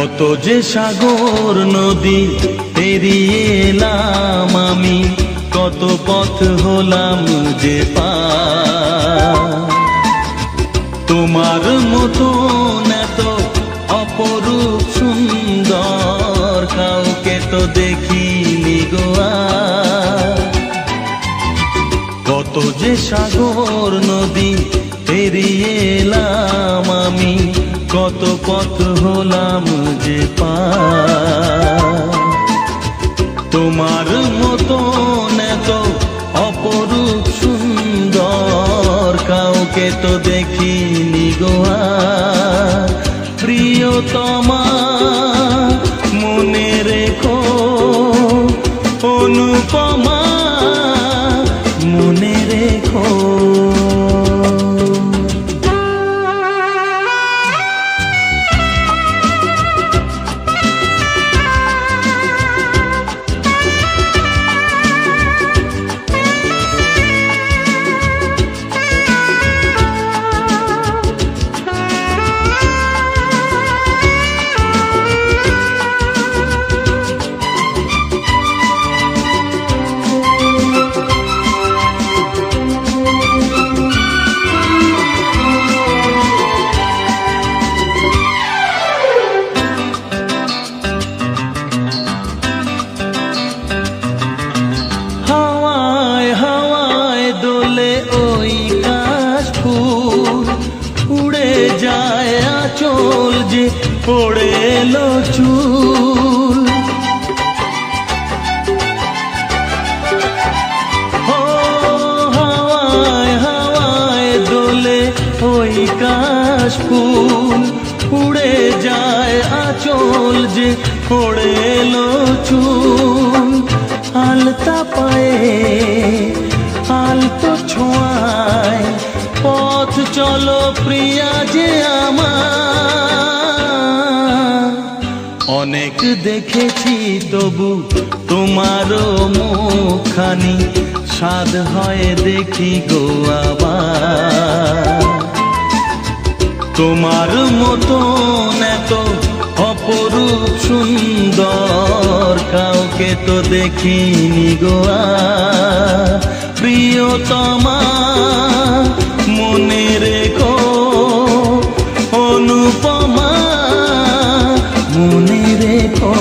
কত যে সাগর নদী পেরিয়ে এলাম আমি, কত পথ হলাম যে পার। তোমার মতো এত অপরূপ সুন্দর কাউকে তো দেখিনি গো আর। কত যে সাগর নদী পেরিয়ে এলাম আমি, কত পথ হলাম যে পার। তোমার মতো এত অপরূপ সুন্দর কাউকে তো দেখিনি গো আর। প্রিয়তমা মনে রেখো, অনুপমা মনে রেখো। চল যে পড়ে এলো চুল, হাওয়ায় হাওয়ায় দোলে ওই কাশ ফুল। উড়ে যায় আঁচল যে পড়ে এলো চুল। আলতা পায়ে আলতো ছোঁয়ায় পথ চলো প্রিয়া যে আমার। অনেক দেখেছি তবু তোমারও মুখখানি, স্বাদ হয় দেখি গো আবার। তোমার মতো এত অপরূপ সুন্দর কাউকে তো দেখিনি গো আর। প্রিয়তমা মনে রেখো, অনুপমা মনে রেখো।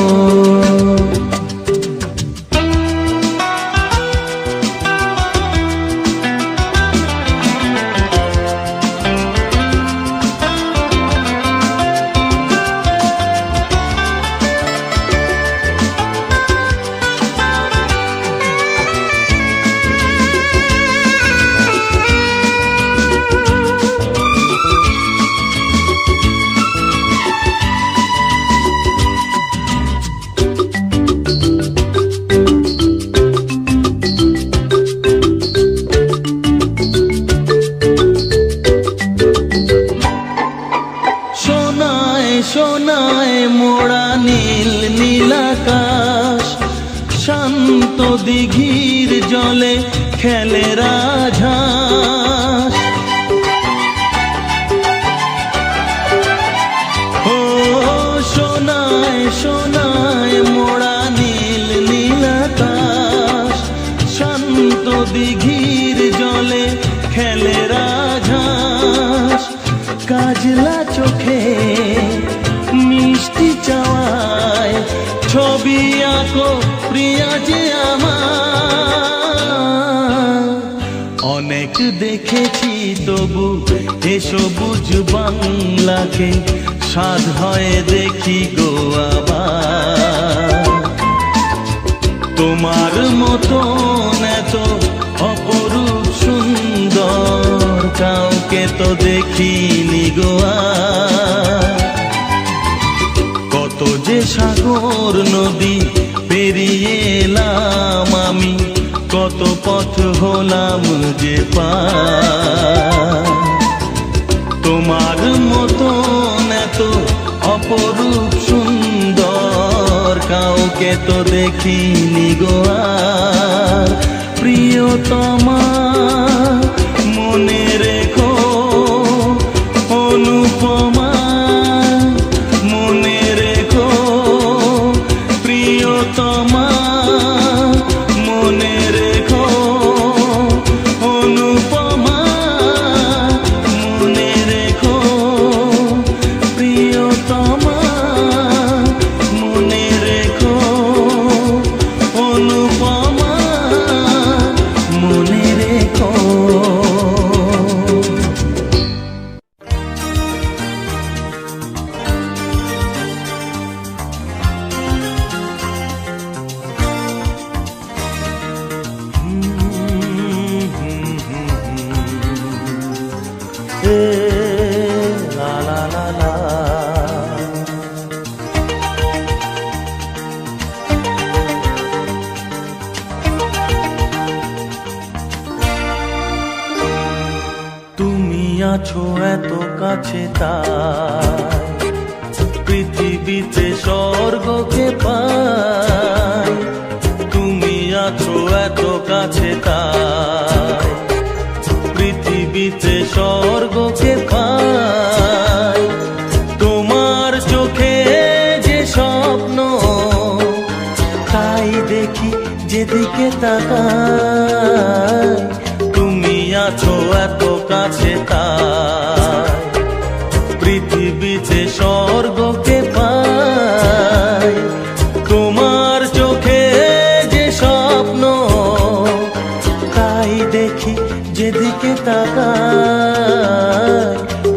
সোনায় মোড়া নীল নীলাকাশ, শান্ত দিঘির জলে খেলে রাজহাঁস। ও সোনায় সোনায় মোড়া নীল নীলাকাশ, শান্ত দিঘির জলে খেলে রাজহাঁস। কাজলা চোখে মিষ্টি চাওয়ায় ছবি আঁকো প্রিয়া যে আমার। অনেক দেখেছি তবু এ সবুজ বাংলাকে, স্বাদ হয় দেখি গো আবার। তোমার মতো এত অপরূপ সুন্দর কাউকে তো দেখিনি গো আর। কত যে সাগর নদী পেরিয়ে এলাম আমি, কত পথ হলাম যে পার। তোমার মতো এত অপরূপ সুন্দর কাউকে তো দেখিনি গো আর। প্রিয়তমা মনে রেখো, অনুপমা মনে রেখো। এ লা লা লা লা। তুমি আছো এত কাছে তাই পৃথিবীতে স্বর্গকে পাই। তুমি আছো এত কাছে তাই পৃথিবীতে স্বর্গকে পাই। তোমার চোখে যে স্বপ্ন তাই দেখি যেদিকে তাকাই। তুমি আছো এত কাছে তাই পৃথিবীতে স্বর্গকে পাই। তোমার চোখে যে স্বপ্ন তাই দেখি যেদিকে তাকাই।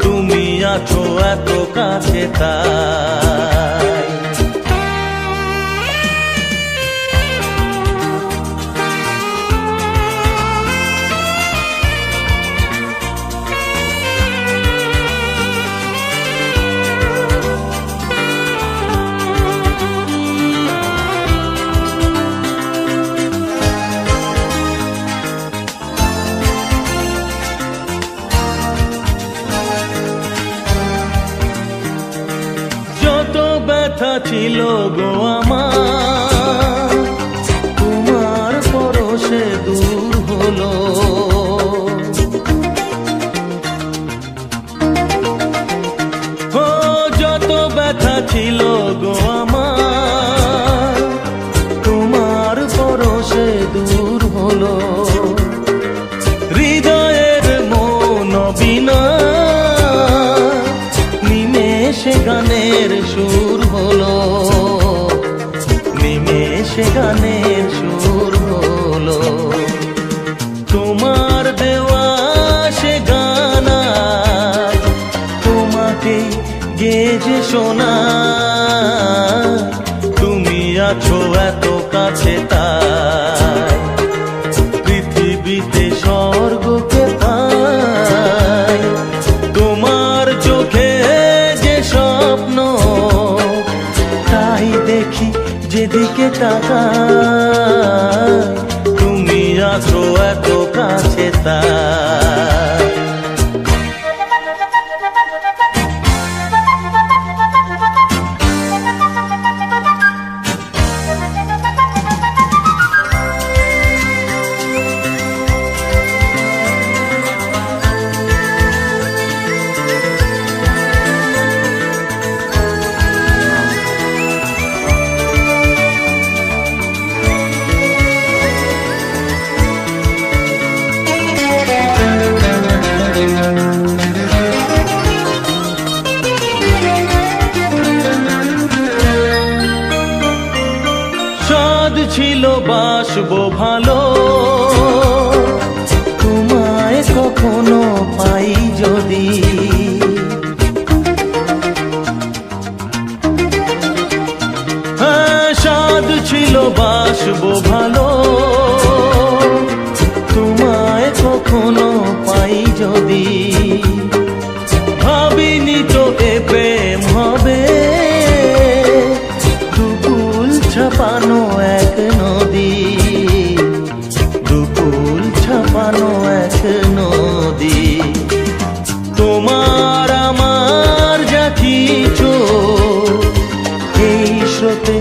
তুমি আছো এত কাছে তাই। যত ব্যথা ছিল গো আমার তোমার পরশে দূর হলো। ও যত ব্যথা ছিল গো আমার তোমার পরশে দূর হলো। হৃদয়ের মন বিনা নিমেষে গানের সুর হলো। নিমেষে গানের সুর হলো। তোমার দেওয়া সে গানা তোমাকে গেজে শোনা। তুমি আছো এত কাছে তাই পৃথিবীতে স্বর্গকে পাই। তোমার চোখে যে স্বপ্ন তাই দেখি যেদিকে তাকাই। তুমি আছো এত কাছে তাই। সাদ ছিল বাসবো ভালো তোমায় কখনো পাই যদি। হ্যাঁ সাদ ছিল বাসবো ভালো তোমায় কখনো পাই যদি। ভাবিনি তো এ প্রেম হবে দুকুল ছাপানো এক নদী। দুকুল ছাপানো এক নদী। তোমার আমার যা কিছু এই স্রোতে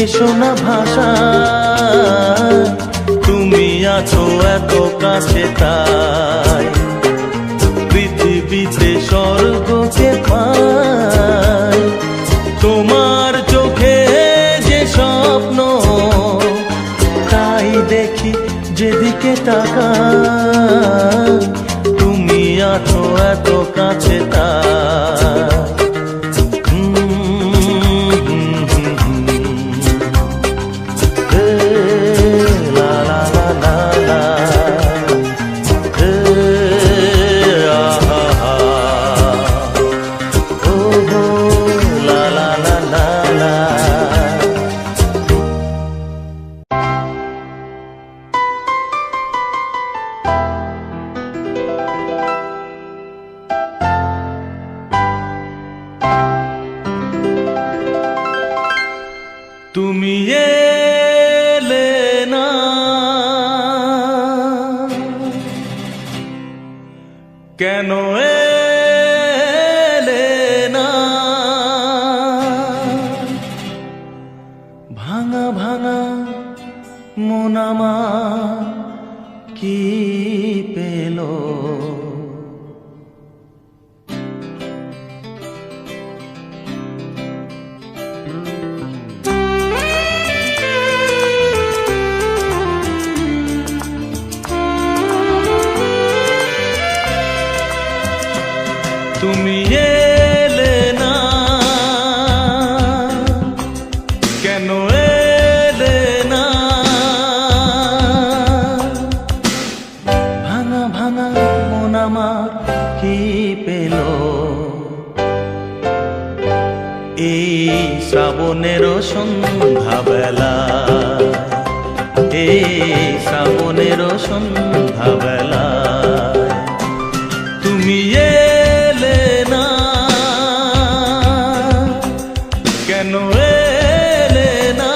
এসো না ভাষা। তুমি আছো এত কাছে তাই পৃথিবীতে স্বর্গকে পাই। তোমার চোখে যে স্বপ্ন তাই দেখি যেদিকে তাকাই। তুমি আছো এত কাছে তাই। লা লা লা লা লা। আহা ও লা লা লা লা লা। কেন এলে না? ভাঙা ভাঙা মন আমার কি পেল? তুমি এলে না, কেন এলে না? ভাঙা ভাঙা মন আমার কি পেল? এই শ্রাবণের সন্ধ্যাবেলা, এই শ্রাবণের সন্ধ্যাবেলা তুমি এলে না, কেন এলে না?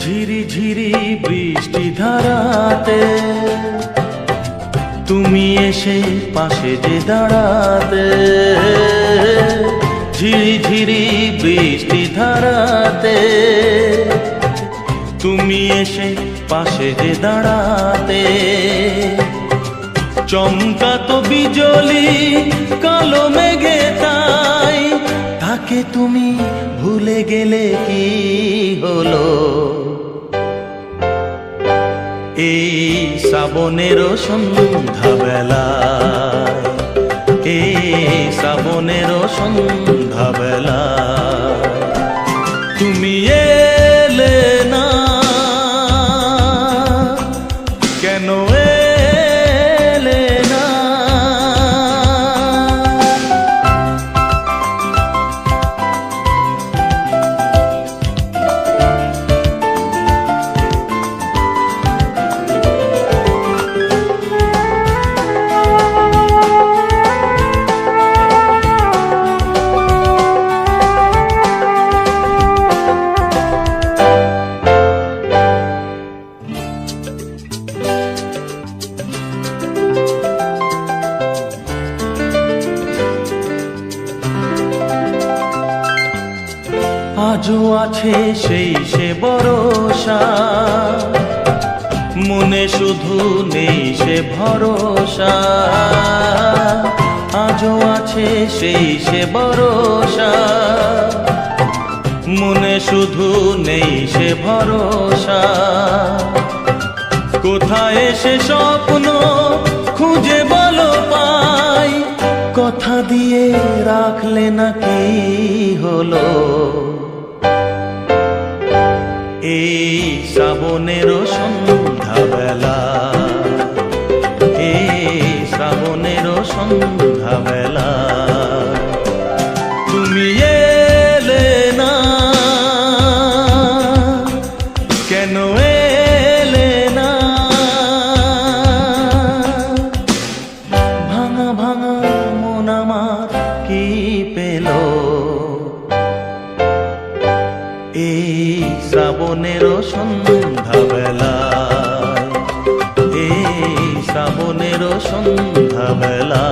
ঝিরি ঝিরি বৃষ্টি ধারাতে তুমি এসে পাশে যে দাঁড়াতে, ঝিরি ঝিরি বৃষ্টি ধারাতে তুমি এসে পাশে যে দাঁড়াতে, চমকাতো বিজলি কালো মেঘে তাই তাকে তুমি ভুলে গেলে কি হলো? এই শ্রাবণের সন্ধ্যাবেলায়, এই শ্রাবণের সন্ধ্যাবেলায় তুমি এলে না, কেন এলে না? আজও আছে সেই সে ভরসা, মনে শুধু নেই সে ভরসা। আজও আছে সেই সে ভরসা, মনে শুধু নেই সে ভরসা। কোথায় সে স্বপ্ন খুঁজে বলো পাই, কথা দিয়ে রাখলে নাকি হলো? এই শ্রাবণের সন্ধ্যাবেলা, এই শ্রাবণের সন্ধ্যাবেলা তুমি এলে না, কেন এলে না? ভাঙা ভাঙা মন আমার কি পেল? এই শ্রাবণের সন্ধ্যাবেলা, এই শ্রাবণের সন্ধ্যাবেলা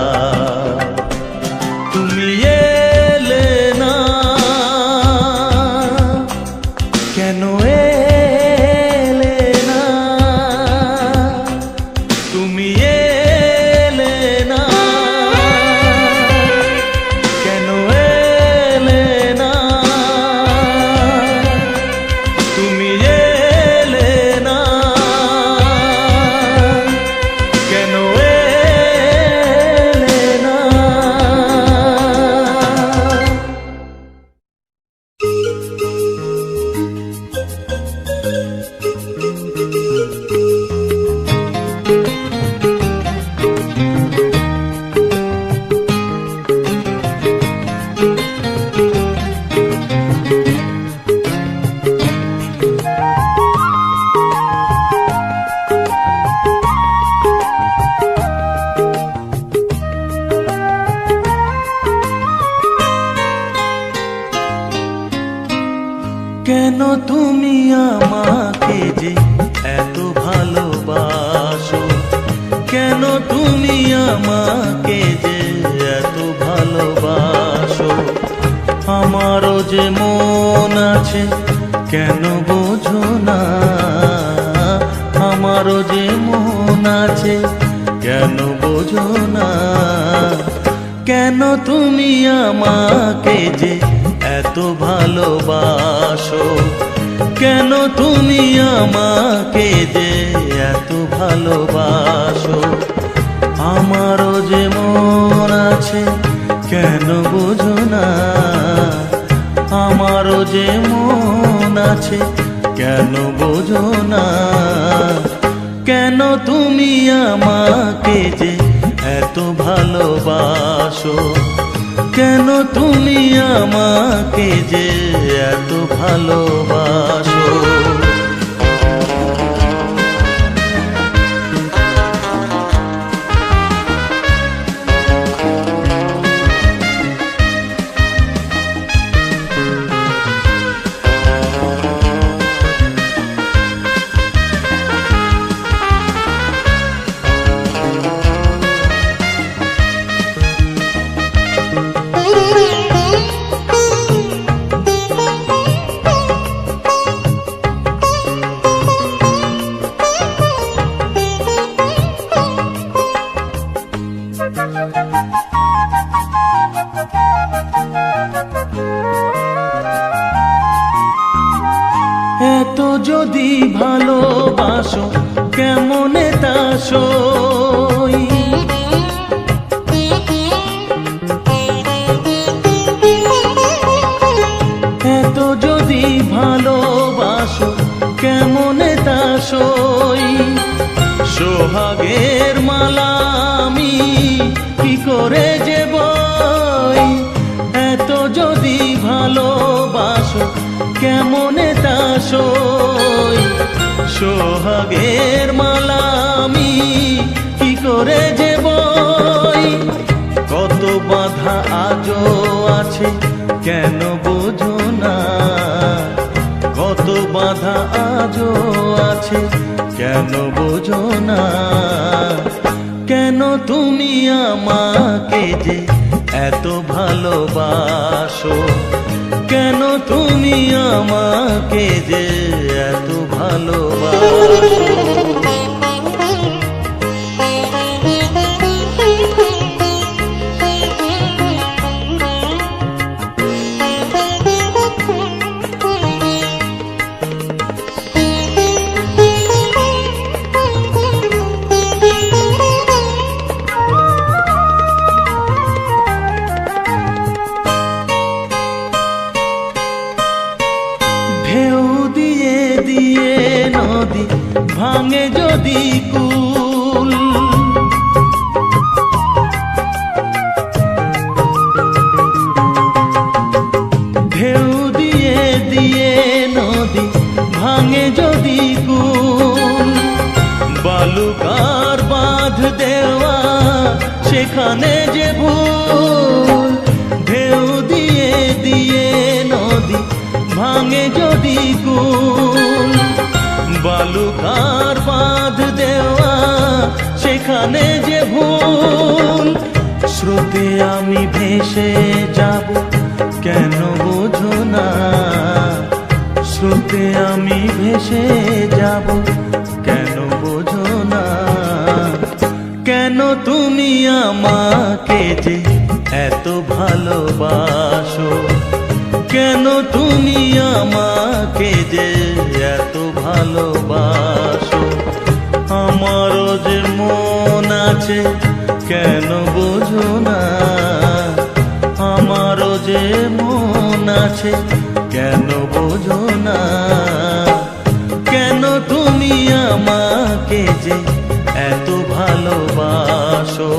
তুমি এলে না, কেন এলে না? তুমি এলে না, কেন এলে না? তুমি এলে না, কেন এলে না? কেন তুমি আমাকে যে এত ভালোবাসো, কেন তুমি আমাকে যে এত ভালোবাসো। আমারও যে মন আছে কেন বোঝো না, আমারও যে মন আছে কেন বোঝো না। কেন তুমি আমাকে যে এত ভালোবাসো, কেন তুমি আমাকে যে এত ভালোবাসো। আমারও যে মন আছে কেন বোঝো না, আমারও যে মন আছে কেন বোঝো না। কেন তুমি আমাকে যে এত ভালোবাসো, কেন তুমি আমাকে যে এত ভালোবাসো। এত যদি ভালোবাসো কেমনে তা সই, এত যদি ভালোবাসো কেমনে তা সই। সোহাগের মালা আমি কি করে যে বই, এত যদি ভালোবাসো কেমনে তা সই। সোহাগের মালা আমি কি করে যে বই। কত বাধা আজও আছে কেন বোঝো না, কত বাধা আজও আছে কেন বোঝো না। কেন তুমি আমাকে যে এত ভালোবাসো, কেন তুমি আমাকে যে এত ভালোবাসো। ঢেউ দিয়ে দিয়ে নদী ভাঙে যদি কুল, ঢেউ দিয়ে দিয়ে নদী ভাঙে যদি কুল। বালুকার বাঁধ দেওয়া সেখানে যে ভুল, ঢেউ দিয়ে দিয়ে নদী ভাঙে যদি কুল। বালুকার বাঁধ দেওয়া সেখানে যে ভুল। স্রোতে আমি ভেসে যাব কেন বোঝো না, স্রোতে আমি ভেসে যাব কেন বোঝো না। কেন তুমি আমাকে যে এত ভালোবাসো, কেন তুমি আমাকে যে এত ভালোবাসো। আমারও যে মন আছে কেন বোঝো না, আমারও যে মন আছে কেন বোঝো না। কেন তুমি আমাকে যে এত ভালোবাসো,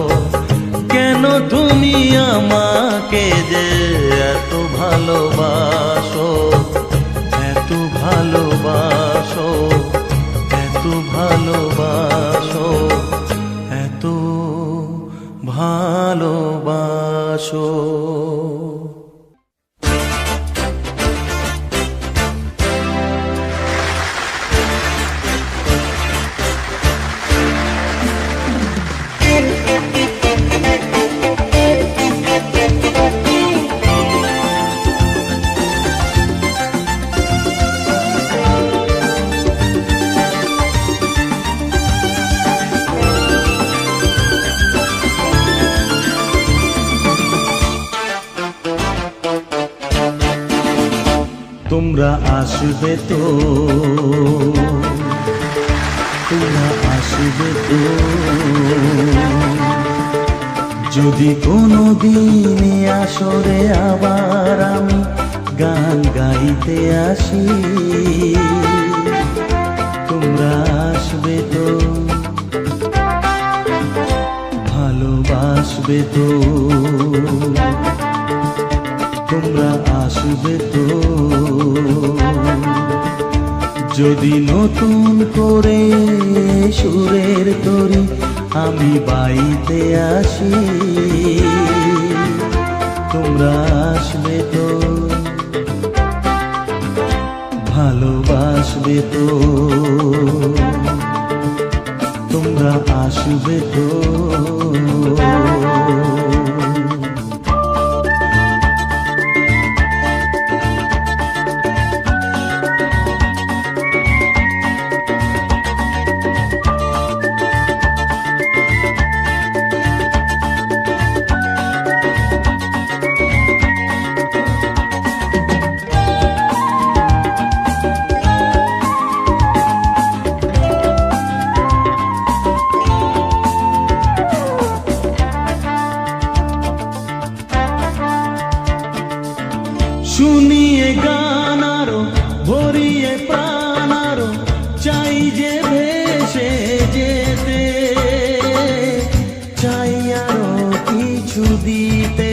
কেন তুমি আমাকে যে এত ভালোবাসো, এত ভালোবাসো, এত ভালোবাসো, এত ভালোবাসো। তোমরা আসবে তো, তোমরা আসবে তো। যদি কোনো দিনে আসরে আবার আমি গান গাইতে আসি, তোমরা আসবে তো, ভালোবাসবে তো, তোমরা আসবে তো। যদি নতুন করে সুরের তরি আমি বাইতে আসি, তোমরা আসবে তো, ভালোবাসবে তো, তোমরা আসবে তো। শুনিয়ে গান আরো ভরিয়ে প্রাণ আরো চাই যে ভেসে যেতে, চাই আরো কিছু দিতে।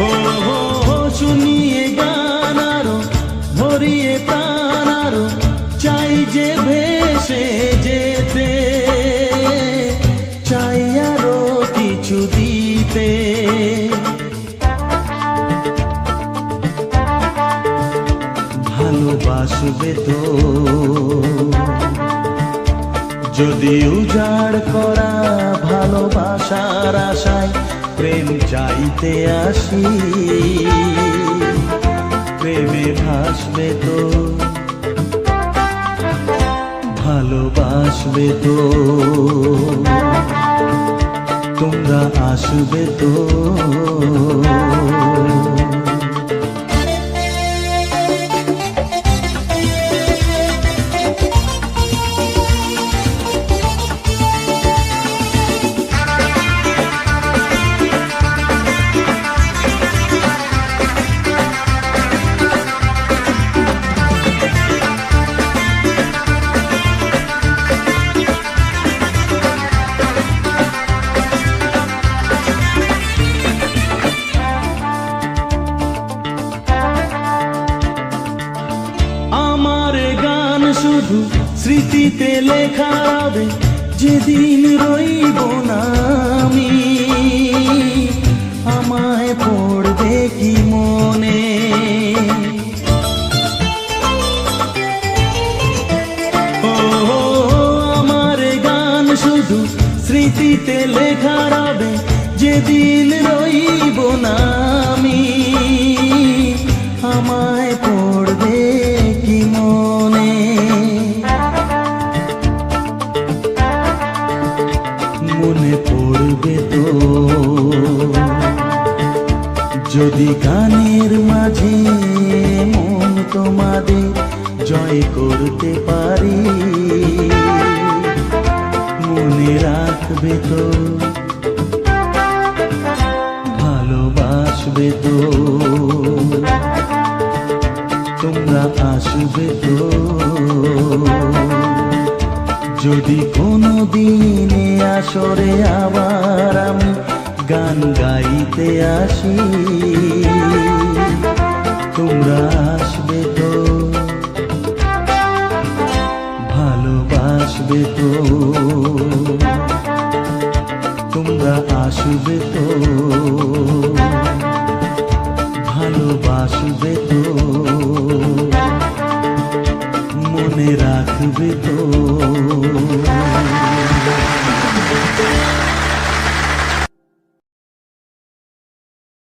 ও শুনিয়ে গান আরো ভরিয়ে প্রাণ আরো চাই যে ভেসে যেতে, চাই আরো কিছু দিতে। ভালোবাসবে তো, যদি উজাড় করা ভালোবাসার আশায় প্রেম চাইতে আসি, প্রেমে ভাসবে তো, ভালোবাসবে তো, তোমরা আসবে তো। শুধু স্মৃতিতে লেখা হবে, যেদিন রইব না আমি, আমায় পড়বে কি মনে। ও আমার গান শুধু স্মৃতিতে লেখা হবে, যেদিন রইব না আমি, আমায় পড়বে কি মনে। মনে পড়বে তো, যদি গানের মাঝে মন তোমাদের জয় করতে পারি। মনে রাখবে তো, ভালোবাসবে তো, তোমরা আসবে তো। যদি কোনো দিনে আসরে আবার আমি গান গাইতে আসি, তোমরা আসবে তো, ভালোবাসবে তো, তোমরা আসবে তো, ভালোবাসবে তো, মনে রাখবে তো।